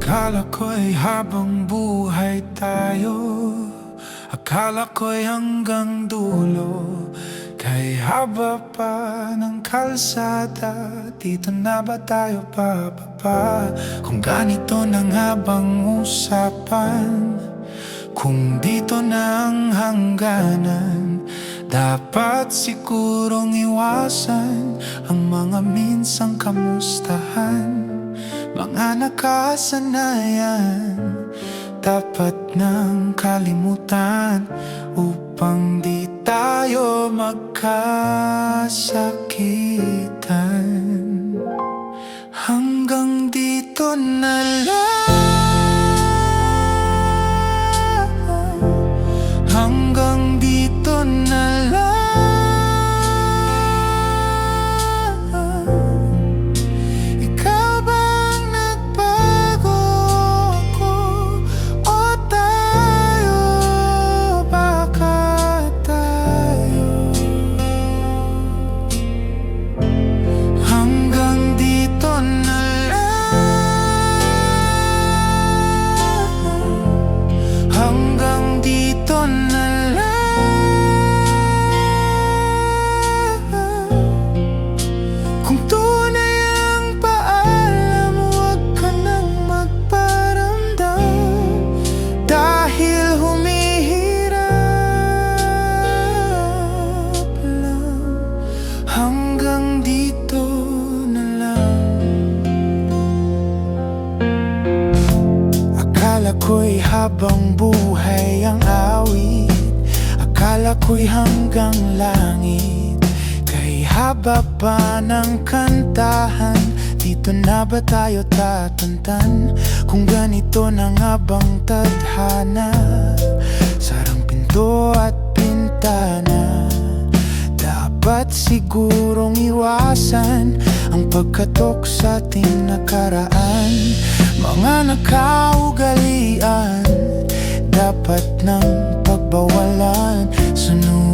Akala ko'y habang buhay tayo, akala ko'y hanggang dulo. Kay haba pa ng kalsada, dito na ba tayo bababa? Kung ganito na nga bang usapan, kung dito na ang hangganan, dapat sigurong iwasan ang mga minsang kamustahan. Mga nakasanayan, dapat nang kalimutan upang di tayo magkasakitan. Hanggang dito na lang, hanggang dito na lang. Ikaw bang nagbago ako o tayo? Baka tayo hanggang dito na lang, hanggang dito na lang. Kung tunay ang paalam, huwag ka nang magparamdam, dahil humihirap lang. Hanggang dito na lang. Akala ko'y habang buhay ang awit, akala ko'y hanggang langit. Kay haba pa ng kantahan, dito na ba tayo tatantan? Kung ganito na nga bang tadhana, sarang pinto at pintana. Dapat sigurong iwasan ang pagkatok sa ating nakaraan. Mga nakaugalian, dapat nang pagbawalan. Sunod